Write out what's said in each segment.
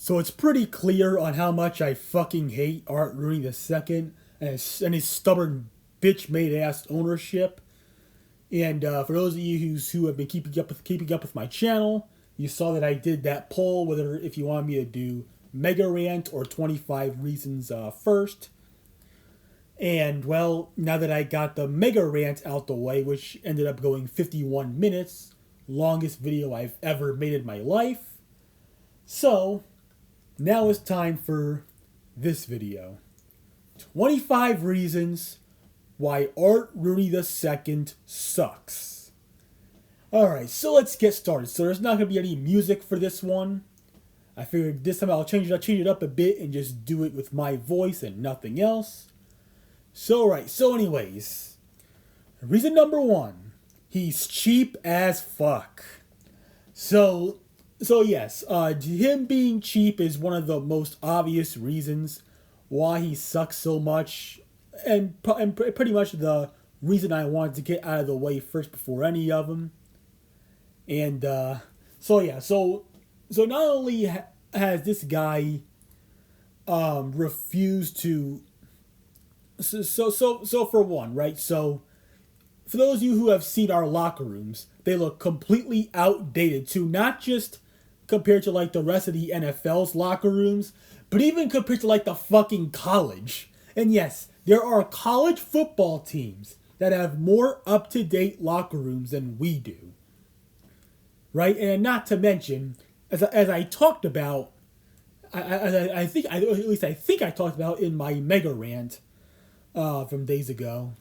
So it's pretty clear on how much I fucking hate Art Rooney II and his stubborn bitch-made ass ownership. And for those of you who have been keeping up with my channel, you saw that I did that poll whether if you want me to do Mega Rant or 25 Reasons first. And well, now that I got the Mega Rant out the way, which ended up going 51 minutes, longest video I've ever made in my life. So now it's time for this video. 25 reasons why Art Rooney II sucks. Alright, so let's get started. So there's not going to be any music for this one. I figured this time I'll change it up a bit and just do it with my voice and nothing else. So anyways, reason number 1, he's cheap as fuck. So yes, him being cheap is one of the most obvious reasons why he sucks so much, and pretty much the reason I wanted to get out of the way first before any of them. And so not only has this guy refused to, so for one, right? So for those of you who have seen our locker rooms, they look completely outdated too, not just compared to like the rest of the NFL's locker rooms, but even compared to like the fucking college. And yes, there are college football teams that have more up-to-date locker rooms than we do. Right? And not to mention, as I talked about, I think I talked about in my Mega Rant from days ago,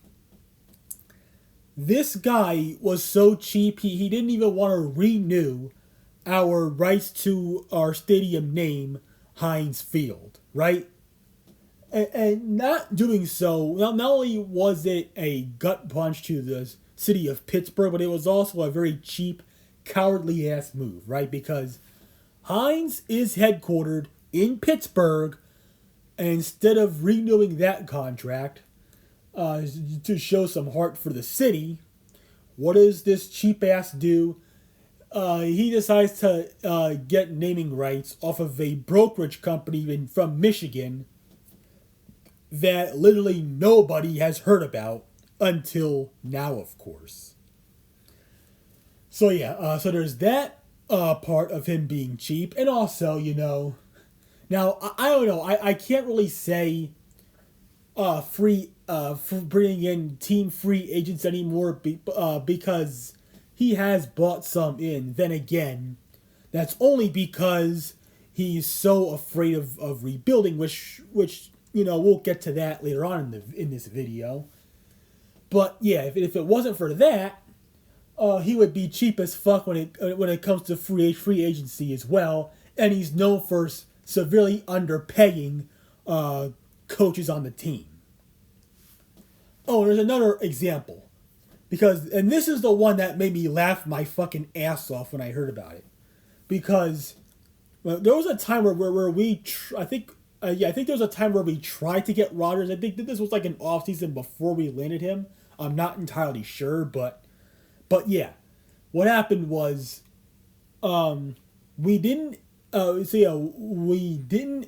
this guy was so cheap, he didn't even want to renew our rights to our stadium name, Heinz Field, right? And not doing so, not only was it a gut punch to the city of Pittsburgh, but it was also a very cheap, cowardly ass move, right? Because Heinz is headquartered in Pittsburgh, and instead of renewing that contract to show some heart for the city, what does this cheap ass do? He decides to get naming rights off of a brokerage company from Michigan that literally nobody has heard about until now, of course. So yeah, so there's that part of him being cheap, and also, now I don't know, I can't really say for bringing in team free agents anymore because he has bought some in. Then again, that's only because he's so afraid of rebuilding, which we'll get to that later on in this video. But yeah, if it wasn't for that, he would be cheap as fuck when it comes to free agency as well, and he's known for severely underpaying coaches on the team. Oh, there's another example, and this is the one that made me laugh my fucking ass off when I heard about it, because there was a time where I think there was a time where we tried to get Rodgers. I think that this was like an off season before we landed him. I'm not entirely sure, but yeah, what happened was, we didn't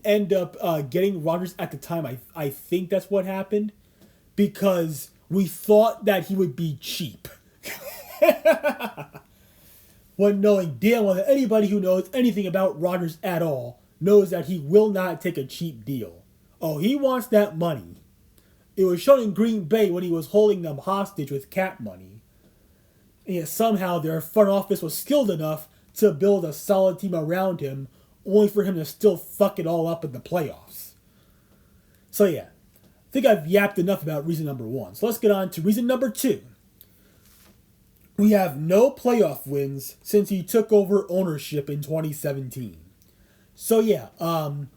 end up getting Rodgers at the time. I think that's what happened, because we thought that he would be cheap. When knowing damn well that anybody who knows anything about Rodgers at all knows that he will not take a cheap deal. Oh, he wants that money. It was shown in Green Bay when he was holding them hostage with cap money. And yet somehow their front office was skilled enough to build a solid team around him, only for him to still fuck it all up in the playoffs. So yeah, I think I've yapped enough about reason number 1. So let's get on to reason number 2. We have no playoff wins since he took over ownership in 2017. So yeah, when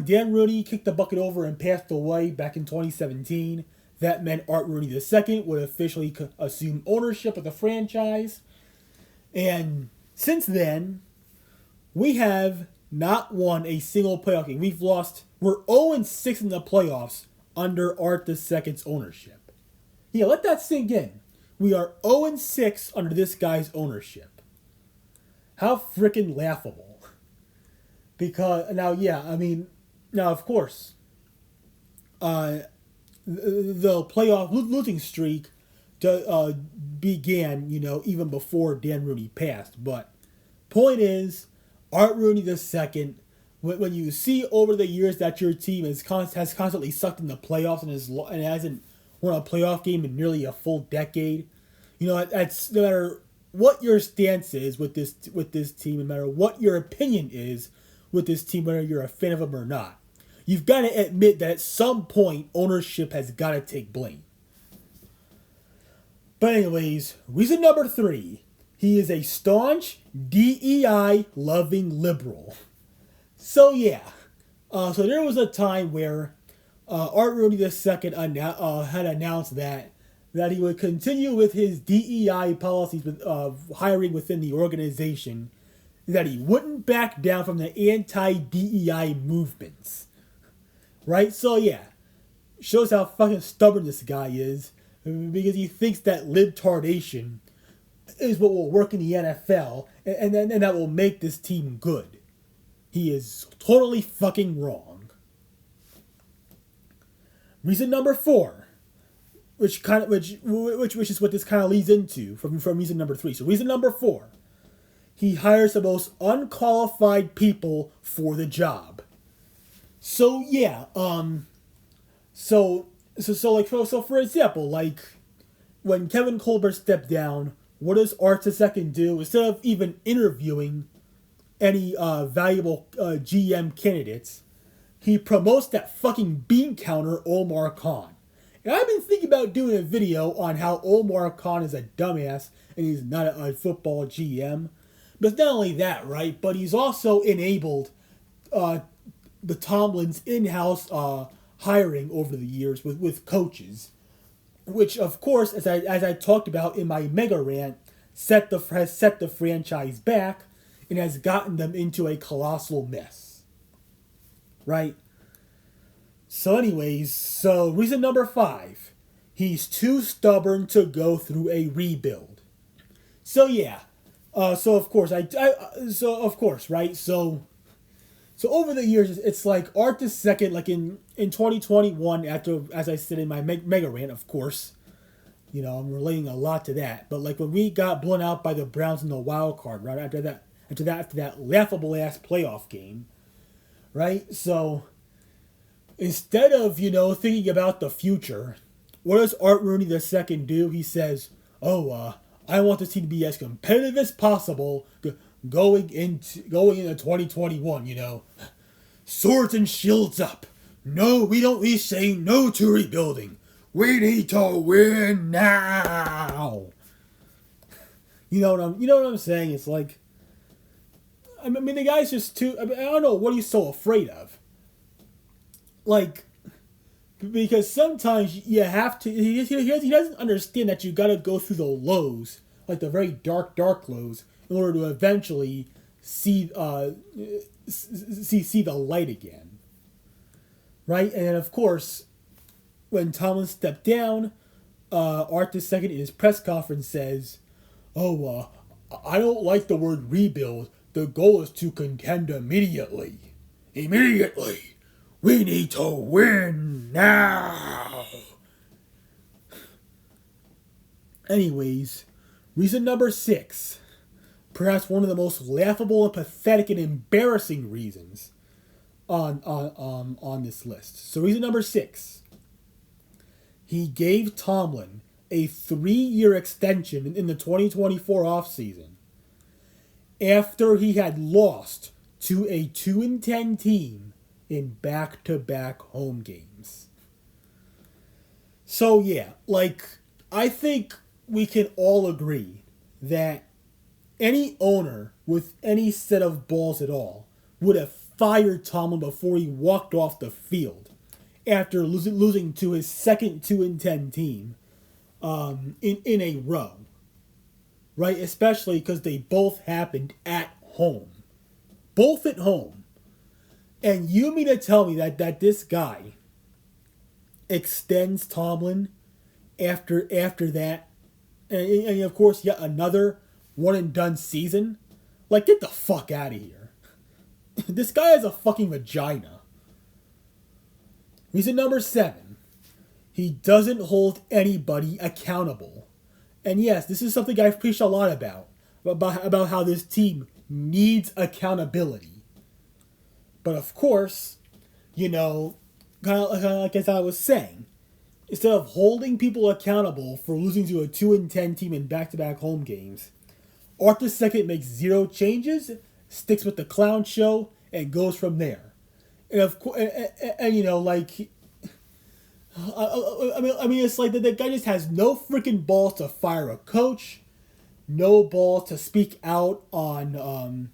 Dan Rooney kicked the bucket over and passed away back in 2017, that meant Art Rooney II would officially assume ownership of the franchise. And since then, we have not won a single playoff game. We're 0-6 in the playoffs under Art II's ownership. Yeah, let that sink in. We are 0-6 under this guy's ownership. How freaking laughable. Because now, yeah, I mean, now of course, uh, the playoff losing streak began, even before Dan Rooney passed. But point is, Art Rooney the second. When you see over the years that your team has constantly sucked in the playoffs and hasn't won a playoff game in nearly a full decade, that's no matter what your stance is with this team, no matter what your opinion is with this team, whether you're a fan of them or not, you've got to admit that at some point ownership has got to take blame. But anyways, reason number 3, he is a staunch DEI loving liberal. So yeah, so there was a time where Art Rooney II had announced that he would continue with his DEI policies with hiring within the organization, that he wouldn't back down from the anti-DEI movements. Right? So yeah, shows how fucking stubborn this guy is, because he thinks that libtardation is what will work in the NFL, and that will make this team good. He is totally fucking wrong. Reason number 4, which is what this kind of leads into from reason number 3. So reason number 4, he hires the most unqualified people for the job. So yeah, so for example, like when Kevin Colbert stepped down, what does Art II do? Instead of even interviewing any valuable GM candidates, he promotes that fucking bean counter Omar Khan. And I've been thinking about doing a video on how Omar Khan is a dumbass and he's not a football GM. But it's not only that, right? But he's also enabled the Tomlin's in-house hiring over the years with coaches, which of course, as I talked about in my mega rant, has set the franchise back and has gotten them into a colossal mess. Right? So anyways, reason number 5. He's too stubborn to go through a rebuild. So yeah. So of course, right? So over the years, it's like Art II, like in 2021, after, as I said in my mega rant, of course, I'm relating a lot to that. But like when we got blown out by the Browns in the wild card, right after that laughable ass playoff game, right? So instead of thinking about the future, what does Art Rooney II do? He says, I want this team to be as competitive as possible going into 2021. Swords and shields up. No, we say no to rebuilding. We need to win now. You know what I'm saying? It's like, I mean, the guy's just too. I don't know what he's so afraid of. Like, because sometimes you have to. He doesn't understand that you got to go through the lows, like the very dark lows, in order to eventually see the light again. Right, and then of course, when Tomlin stepped down, Art II in his press conference says, I don't like the word rebuild. The goal is to contend immediately. Immediately. We need to win now. Anyways, reason number 6. Perhaps one of the most laughable and pathetic and embarrassing reasons on this list. So reason number 6. He gave Tomlin a 3-year extension in the 2024 offseason after he had lost to a 2-10 team in back-to-back home games. So yeah, like, I think we can all agree that any owner with any set of balls at all would have fired Tomlin before he walked off the field after losing to his second 2-10 team in a row. Right? Especially because they both happened at home. Both at home. And you mean to tell me that this guy extends Tomlin after that? And of course, yet another one-and-done season? Like, get the fuck out of here. This guy has a fucking vagina. Reason number 7. He doesn't hold anybody accountable. And yes, this is something I've preached a lot about how this team needs accountability. But of course, kind of like as I was saying, instead of holding people accountable for losing to a 2-10 team in back-to-back home games, Art II makes 0 changes, sticks with the clown show, and goes from there. And of course, it's like the guy just has no freaking balls to fire a coach, no balls to speak out on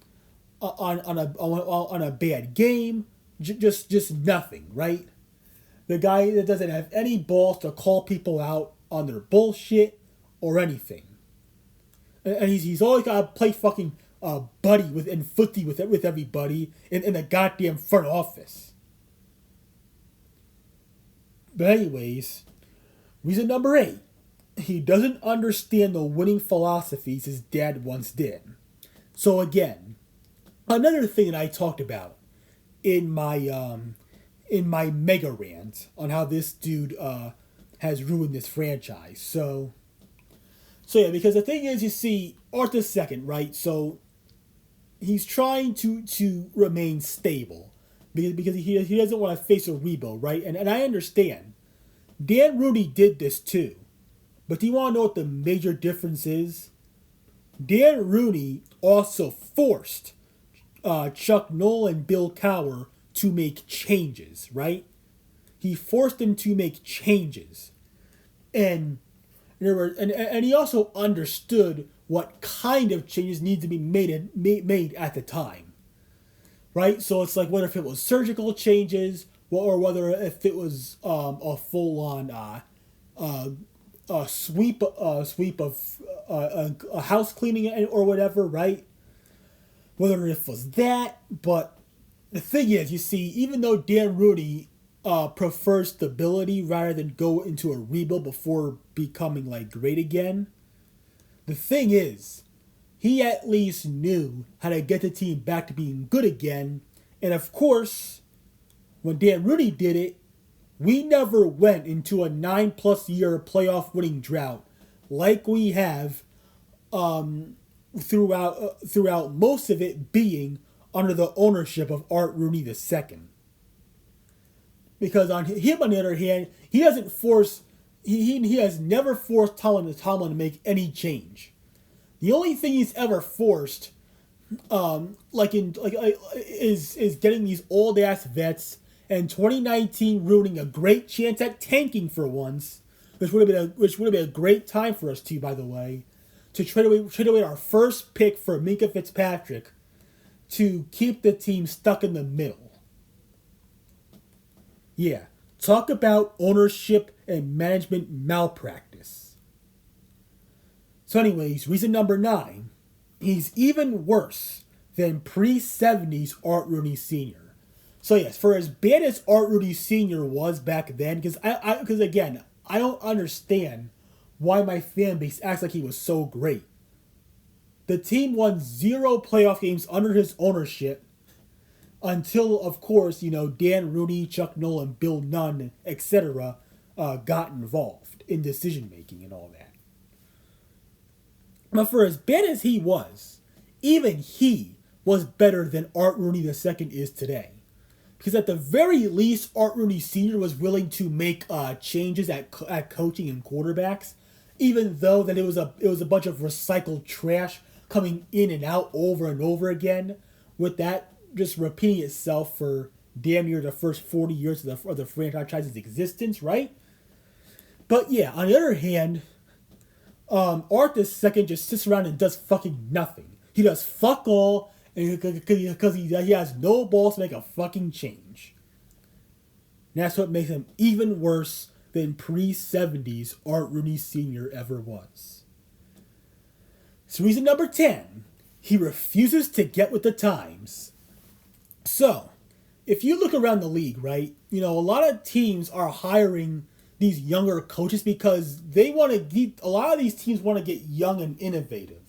a bad game, just nothing, right? The guy that doesn't have any balls to call people out on their bullshit or anything. And he's always got to play fucking buddy and footy with everybody in the goddamn front office. But anyways, reason number 8. He doesn't understand the winning philosophies his dad once did. So again, another thing that I talked about in my mega rant on how this dude has ruined this franchise. So yeah, because the thing is, you see, Art II, right? So he's trying to remain stable because he doesn't want to face a rebuild, right? And I understand. Dan Rooney did this too. But do you want to know what the major difference is? Dan Rooney also forced Chuck Noll and Bill Cowher to make changes, right? He forced them to make changes. And he also understood what kind of changes need to be made at the time, right? So it's like whether if it was surgical changes or whether if it was a full-on sweep of a house cleaning or whatever, right? Whether it was that, but the thing is, you see, even though Dan Rooney prefers stability rather than go into a rebuild before becoming like great again, the thing is, he at least knew how to get the team back to being good again. And of course, when Dan Rooney did it, we never went into a 9+ year playoff winning drought like we have throughout most of it being under the ownership of Art Rooney II. Because on him, on the other hand, he doesn't force. He has never forced Tomlin to make any change. The only thing he's ever forced, is getting these old ass vets, and 2019 ruining a great chance at tanking for once, which would have been a great time for us too, by the way, to trade away our first pick for Minkah Fitzpatrick to keep the team stuck in the middle. Yeah, talk about ownership and management malpractice. So anyways, reason number 9, he's even worse than pre-70s Art Rooney Sr. So yes, for as bad as Art Rooney Sr. was back then, because again, I don't understand why my fan base acts like he was so great. The team won 0 playoff games under his ownership until, of course, Dan Rooney, Chuck Noll, and Bill Nunn, etc. Got involved in decision making and all that. But for as bad as he was, even he was better than Art Rooney II is today. Because at the very least, Art Rooney Sr. was willing to make changes at coaching and quarterbacks, even though that it was a bunch of recycled trash coming in and out over and over again, with that just repeating itself for damn near the first 40 years of the franchise's existence, right? But yeah, on the other hand, Art II just sits around and does fucking nothing. He does fuck all, because he has no balls to make a fucking change. And that's what makes him even worse than pre-70s Art Rooney Sr. ever was. So reason number 10, he refuses to get with the times. So, if you look around the league, right, a lot of teams are hiring these younger coaches because a lot of these teams want to get young and innovative.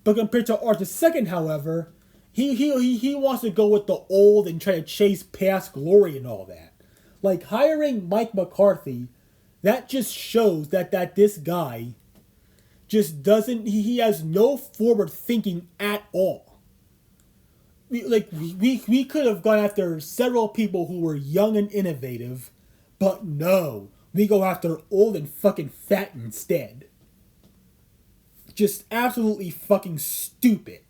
But compared to Art II, however, he wants to go with the old and try to chase past glory and all that. Like hiring Mike McCarthy, that just shows that this guy just doesn't. He has no forward thinking at all. We could have gone after several people who were young and innovative, but no, we go after old and fucking fat instead. Just absolutely fucking stupid.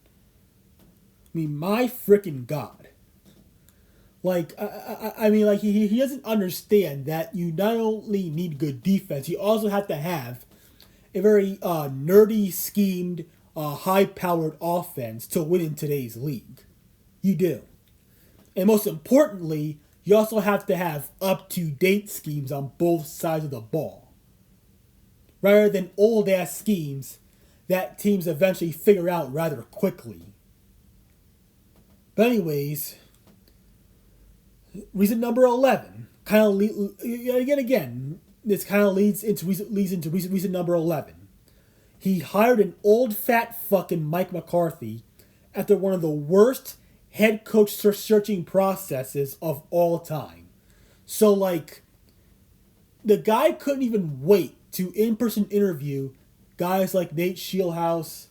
I mean, my freaking god. Like, I mean, like, he doesn't understand that you not only need good defense, you also have to have a very nerdy, schemed, high-powered offense to win in today's league. You do. And most importantly, you also have to have up-to-date schemes on both sides of the ball. Rather than old-ass schemes that teams eventually figure out rather quickly. But anyways, reason number 11 this kind of leads into reason number 11. He hired an old fat fucking Mike McCarthy after one of the worst head coach searching processes of all time. So like, the guy couldn't even wait to in-person interview guys like Nate Scheelhaus,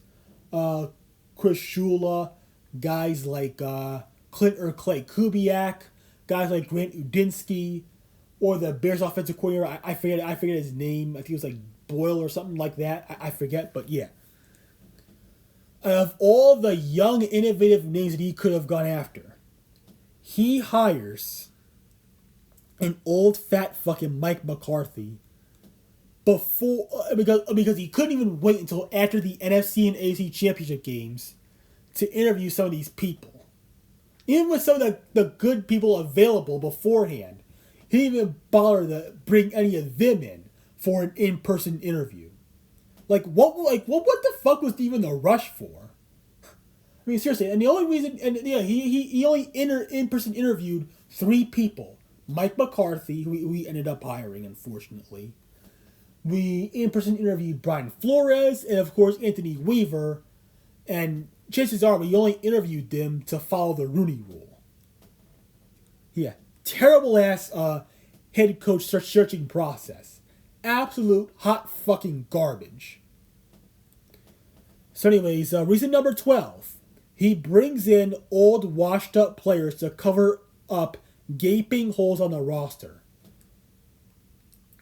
Chris Shula, guys like Clay Kubiak, guys like Grant Udinsky, or the Bears offensive coordinator. I forget his name. I think it was like Boyle or something like that. I forget, but yeah. Of all the young, innovative names that he could have gone after, he hires an old fat fucking Mike McCarthy because he couldn't even wait until after the NFC and AFC championship games to interview some of these people. Even with some of the good people available beforehand, he didn't even bother to bring any of them in for an in-person interview. What the fuck was even the rush for? I mean, seriously, and the only reason, he only in-person interviewed 3 people. Mike McCarthy, who we ended up hiring, unfortunately. We in-person interviewed Brian Flores, and of course Anthony Weaver, and chances are we only interviewed them to follow the Rooney rule. Yeah, terrible ass head coach searching process. Absolute hot fucking garbage. So anyways, reason number 12. He brings in old washed up players to cover up gaping holes on the roster.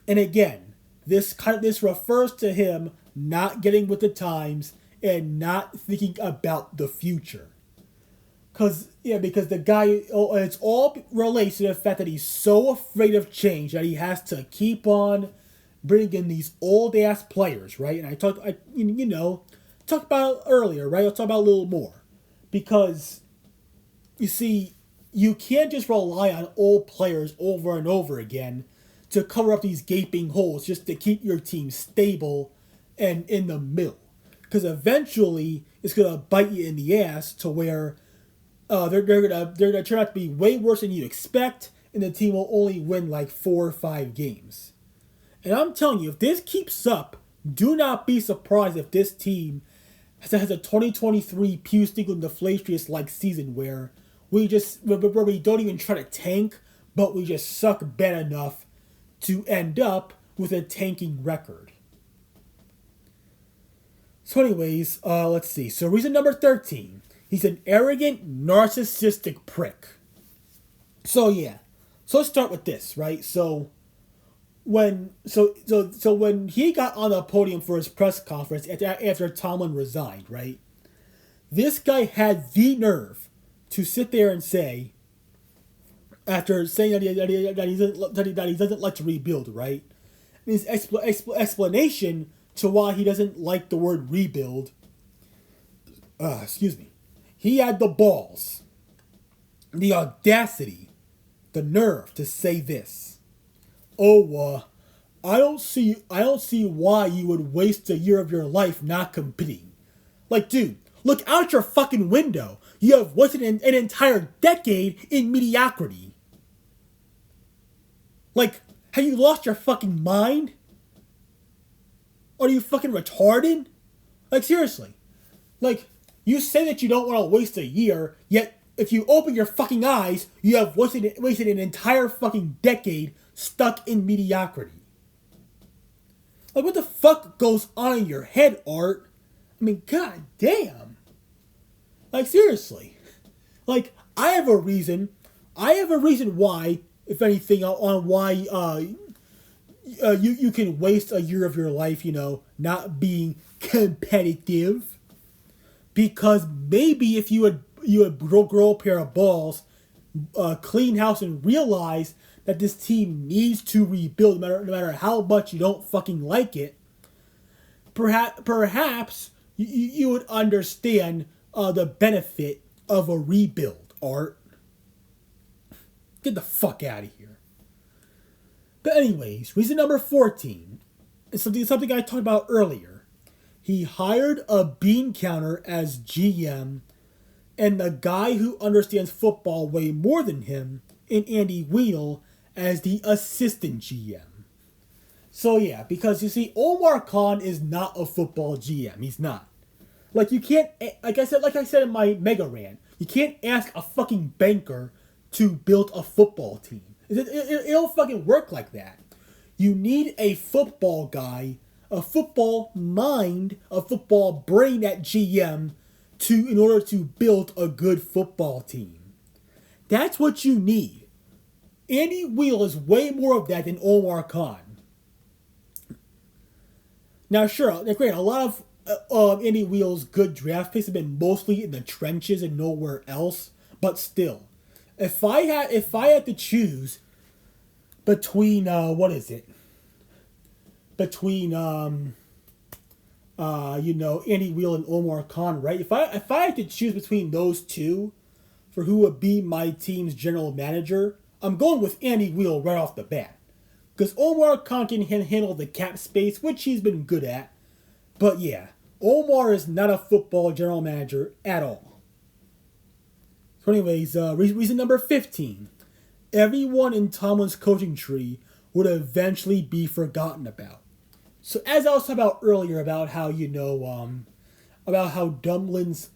And again, this refers to him not getting with the times and not thinking about the future. Because the guy, it's all relates to the fact that he's so afraid of change that he has to keep on bringing in these old ass players, right? And I talked about it earlier, right? I'll talk about it a little more. Because, you see, you can't just rely on old players over and over again to cover up these gaping holes just to keep your team stable and in the middle. Because eventually it's gonna bite you in the ass to where they're gonna turn out to be way worse than you expect, and the team will only win like 4 or 5 games. And I'm telling you, if this keeps up, do not be surprised if this team has a 2023 Pew Stigler deflacious like season where we don't even try to tank, but we just suck bad enough to end up with a tanking record. So anyways, let's see. So reason number 13. He's an arrogant, narcissistic prick. So yeah. So let's start with this, right? So when he got on the podium for his press conference after Tomlin resigned, right? This guy had the nerve to sit there and say, after saying that he doesn't like to rebuild, right? And his explanation to why he doesn't like the word rebuild, he had the balls, the audacity, the nerve to say this. I don't see why you would waste a year of your life not competing. Like, dude, look out your fucking window. You have wasted an entire decade in mediocrity. Like, have you lost your fucking mind? Are you fucking retarded? Like, seriously. Like, You say that you don't want to waste a year, yet if you open your fucking eyes, you have wasted an entire fucking decade stuck in mediocrity. Like, what the fuck goes on in your head, Art? I mean, god damn. Like, seriously. Like, I have a reason why, if anything, on why you can waste a year of your life, not being competitive. Because maybe if you would grow a pair of balls, clean house, and realize that this team needs to rebuild, no matter how much you don't fucking like it, perhaps you would understand the benefit of a rebuild, Art. Get the fuck out of here. But anyways, reason number 14 is something I talked about earlier. He hired a bean counter as GM, and the guy who understands football way more than him, in Andy Weidl, as the assistant GM. So yeah, because you see, Omar Khan is not a football GM. He's not. Like, you can't, like I said in my mega rant, you can't ask a fucking banker to build a football team. It don't fucking work like that. You need a football guy, a football mind, a football brain at GM in order to build a good football team. That's what you need. Andy Weidl is way more of that than Omar Khan. Now, sure, granted, a lot of Andy Weidl's good draft picks have been mostly in the trenches and nowhere else, but still, if I had to choose between between Andy Weidl and Omar Khan, right? If I had to choose between those two for who would be my team's general manager, I'm going with Andy Weidl right off the bat. Because Omar Khan can handle the cap space, which he's been good at. But yeah, Omar is not a football general manager at all. So anyways, reason number 15. Everyone in Tomlin's coaching tree would eventually be forgotten about. So as I was talking about earlier about how, about how Dumlin's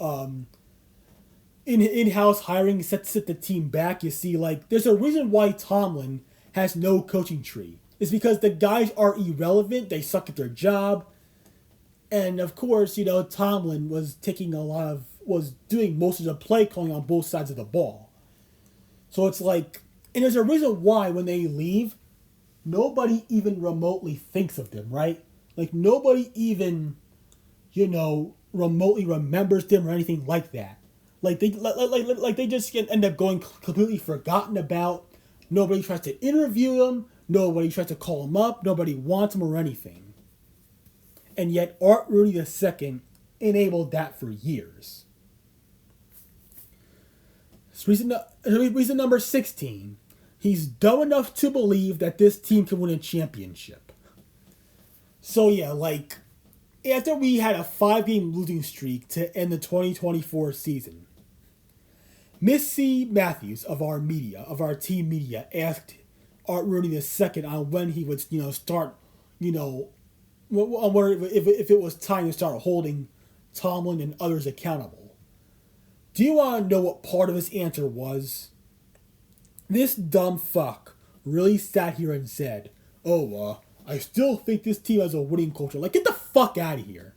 in-house hiring sets the team back, you see, like, there's a reason why Tomlin has no coaching tree. It's because the guys are irrelevant, they suck at their job, and of course, Tomlin was doing most of the play calling on both sides of the ball. So it's like, and there's a reason why when they leave, nobody even remotely thinks of them, right? Like, nobody even, remotely remembers them or anything like that. Like they just end up going completely forgotten about. Nobody tries to interview them. Nobody tries to call them up. Nobody wants them or anything. And yet Art Rooney II enabled that for years. Reason number 16. He's dumb enough to believe that this team can win a championship. So yeah, like, after we had a 5-game losing streak to end the 2024 season, Miss C. Matthews of our team media, asked Art Rooney II on when he would, start, if it was time to start holding Tomlin and others accountable. Do you want to know what part of his answer was? This dumb fuck really sat here and said, I still think this team has a winning culture. Like, get the fuck out of here.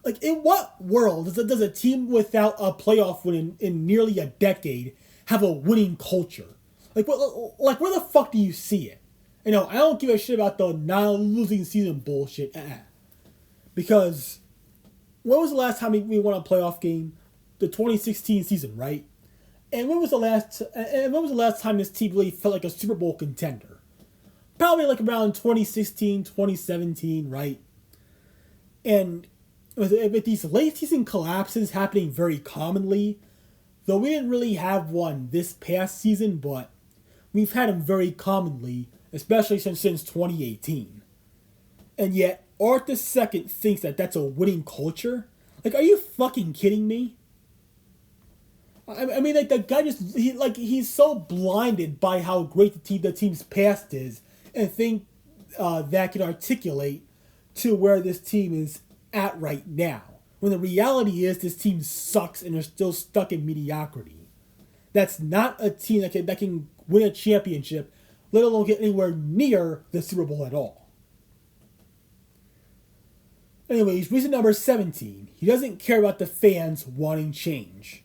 Like, in what world does a team without a playoff win in nearly a decade have a winning culture? Like, where the fuck do you see it? I don't give a shit about the non-losing season bullshit. Because when was the last time we won a playoff game? The 2016 season, right? And when was the last time this team really felt like a Super Bowl contender? Probably like around 2016, 2017, right? And with these late season collapses happening very commonly, though we didn't really have one this past season, but we've had them very commonly, especially since 2018. And yet, Art II thinks that that's a winning culture? Like, are you fucking kidding me? I mean, like, the guy he's so blinded by how great the team's past is, and think that can articulate to where this team is at right now. when the reality is this team sucks and they're still stuck in mediocrity. That's not a team that can win a championship, let alone get anywhere near the Super Bowl at all. Anyways, reason number 17. He doesn't care about the fans wanting change.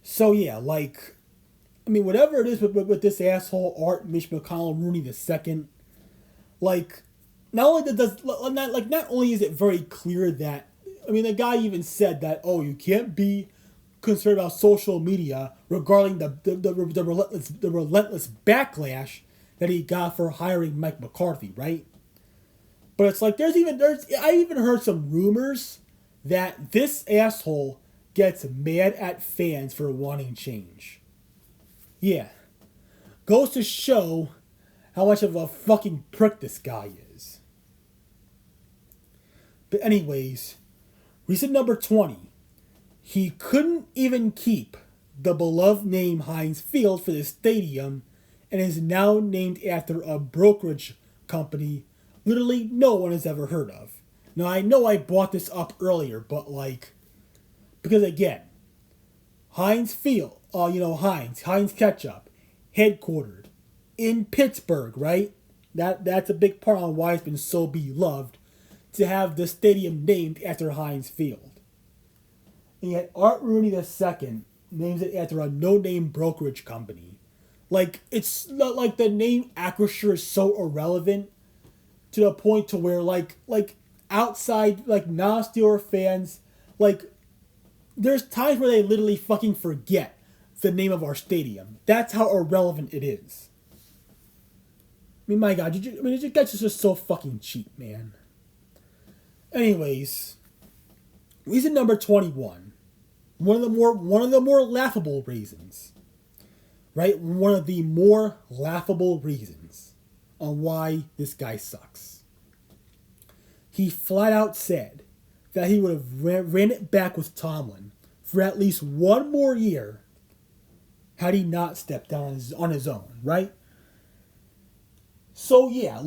So yeah, whatever it is with this asshole Art Mitch McConnell Rooney II, not only is it very clear that, the guy even said that, you can't be concerned about social media regarding the relentless backlash that he got for hiring Mike McCarthy, right? But it's like I even heard some rumors that this asshole gets mad at fans for wanting change. Yeah. Goes to show how much of a fucking prick this guy is. But anyways, reason number 20. He couldn't even keep the beloved name Heinz Field for the stadium and is now named after a brokerage company literally no one has ever heard of. Now, I know I brought this up earlier, but because again, Heinz Field, Heinz Ketchup, headquartered in Pittsburgh, right? That's a big part on why it's been so beloved to have the stadium named after Heinz Field. And yet Art Rooney II names it after a no-name brokerage company. It's not like the name Acrisure is so irrelevant to the point to where outside non-Steeler fans, there's times where they literally fucking forget the name of our stadium. That's how irrelevant it is. My God, this guy's just so fucking cheap, man. Anyways, reason number 21. One of the more laughable reasons. Right? One of the more laughable reasons on why this guy sucks. He flat out said that he would have ran it back with Tomlin for at least one more year had he not stepped down on his own, right? So yeah,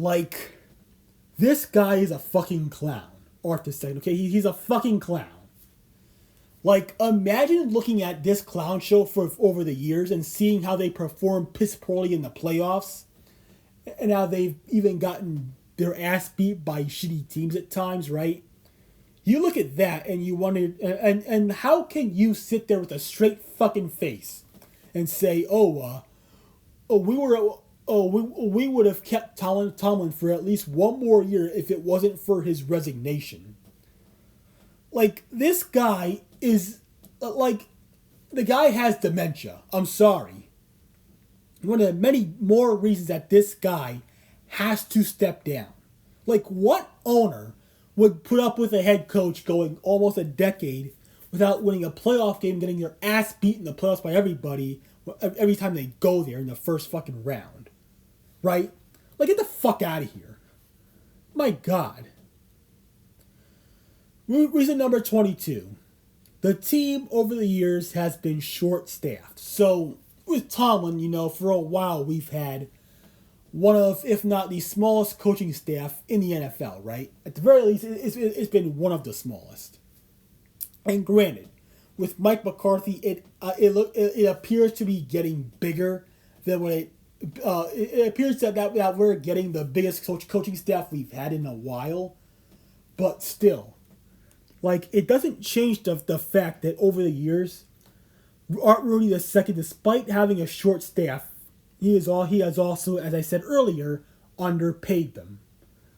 this guy is a fucking clown, Art II, okay? He's a fucking clown. Imagine looking at this clown show for over the years and seeing how they perform piss poorly in the playoffs and how they've even gotten their ass beat by shitty teams at times, right? You look at that and you wonder, and how can you sit there with a straight fucking face and say, we would have kept Tomlin for at least one more year if it wasn't for his resignation. This guy is, the guy has dementia. I'm sorry. One of the many more reasons that this guy has to step down. What owner would put up with a head coach going almost a decade without winning a playoff game, getting their ass beat in the playoffs by everybody every time they go there in the first fucking round? Right? Get the fuck out of here. My God. Reason number 22. The team over the years has been short-staffed. So, with Tomlin, for a while we've had one of, if not the smallest coaching staff in the NFL, right? At the very least, it's been one of the smallest. And granted, with Mike McCarthy, it appears to be getting bigger than what it appears that we're getting the biggest coaching staff we've had in a while. But still, it doesn't change the fact that over the years, Art Rooney II, despite having a short staff, he has also, as I said earlier, underpaid them.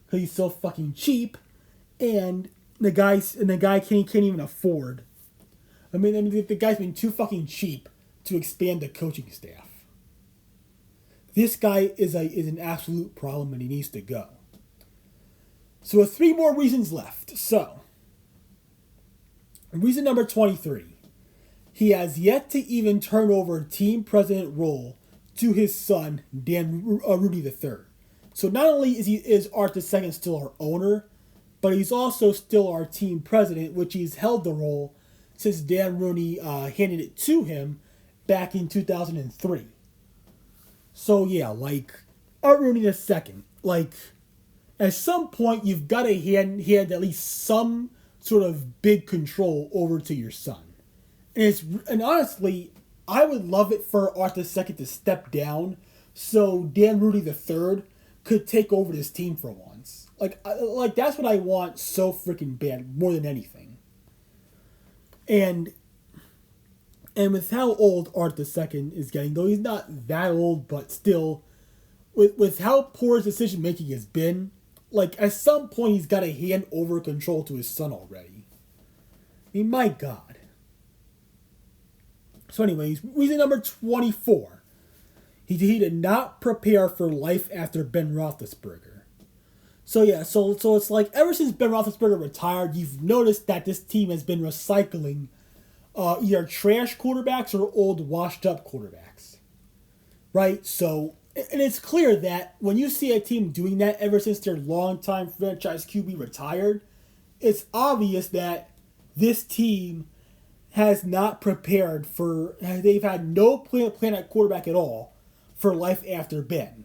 Because he's so fucking cheap, and the guy can't even afford. The guy's been too fucking cheap to expand the coaching staff. This guy is an absolute problem, and he needs to go. So, with 3 more reasons left. So, reason number 23. He has yet to even turn over team president role to his son, Rooney III. So not only is Art II still our owner, but he's also still our team president, which he's held the role since Dan Rooney handed it to him back in 2003. So yeah, Art Rooney II, at some point you've got to hand at least some sort of big control over to your son. And honestly, I would love it for Art II to step down so Dan Rooney III could take over this team for once. Like that's what I want so freaking bad, more than anything. And with how old Art II is getting, though he's not that old, but still, with how poor his decision making has been, like at some point he's got to hand over control to his son already. I mean, my God. So anyways, reason number 24. He did not prepare for life after Ben Roethlisberger. So yeah, so it's like ever since Ben Roethlisberger retired, you've noticed that this team has been recycling either trash quarterbacks or old washed up quarterbacks. Right? So, and it's clear that when you see a team doing that ever since their longtime franchise QB retired, it's obvious that this team has not prepared for, they've had no plan at quarterback at all for life after Ben.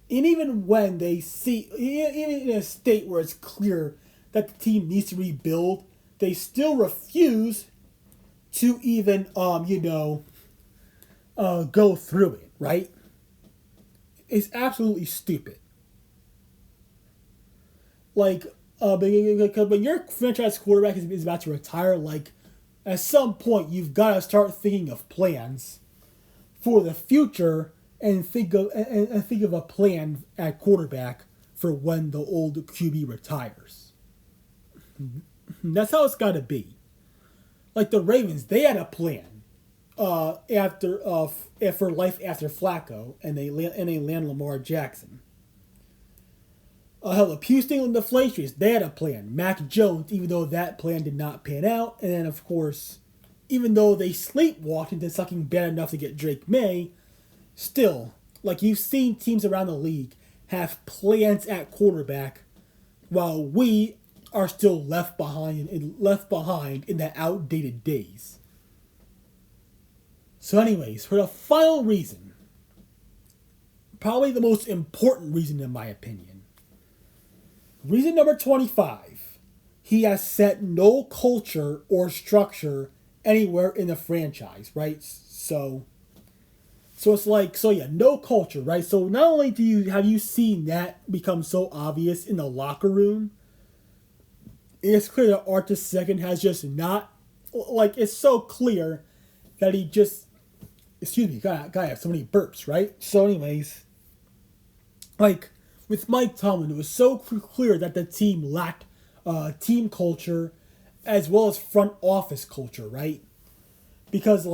And even when they see, even in a state where it's clear that the team needs to rebuild, they still refuse to even, go through it, right? It's absolutely stupid. Like, when your franchise quarterback is about to retire, like, at some point you've got to start thinking of plans for the future and think of a plan at quarterback for when the old QB retires. That's how it's got to be. Like the Ravens, they had a plan for life after Flacco, and they land Lamar Jackson. Hell, the Houston and the Flatrians, they had a plan. Mac Jones, even though that plan did not pan out, and then of course, even though they sleepwalked into sucking bad enough to get Drake May, still, like you've seen teams around the league have plans at quarterback, while we are still left behind in the outdated days. So anyways, for the final reason, probably the most important reason in my opinion, reason number 25, he has set no culture or structure anywhere in the franchise, right? So it's like, no culture, right? So not only have you seen that become so obvious in the locker room, it's clear that Art II has just not, like, it's so clear that he just, excuse me, gotta have so many burps, right? So anyways, like, with Mike Tomlin, it was so clear that the team lacked team culture as well as front office culture, right? Because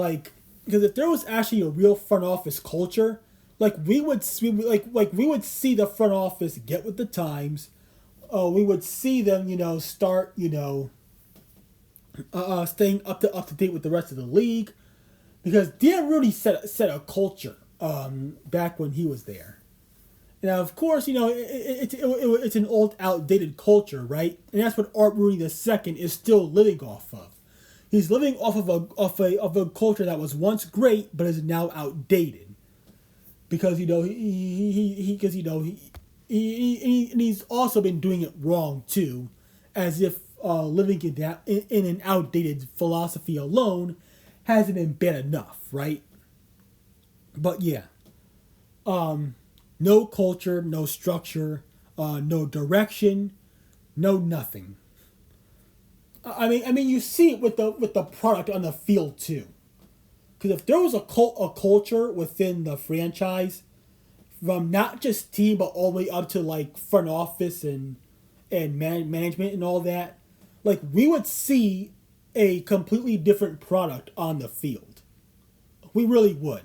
if there was actually a real front office culture, we would see the front office get with the times. We would see them, start, staying up to date with the rest of the league, because Dan Rooney set a culture back when he was there. Now, of course, it's an old, outdated culture, right? And that's what Art Rooney II is still living off of. He's living off of a culture that was once great, but is now outdated. Because he's also been doing it wrong too, as if living in an outdated philosophy alone hasn't been bad enough, right? But yeah, no culture, no structure, no direction, no nothing. I mean, you see it with the product on the field too. Because if there was a culture within the franchise, from not just team but all the way up to like front office and management and all that, like we would see a completely different product on the field. We really would.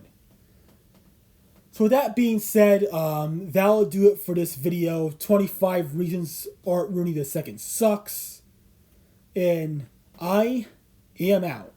So with that being said, that'll do it for this video. 25 reasons Art Rooney II sucks. And I am out.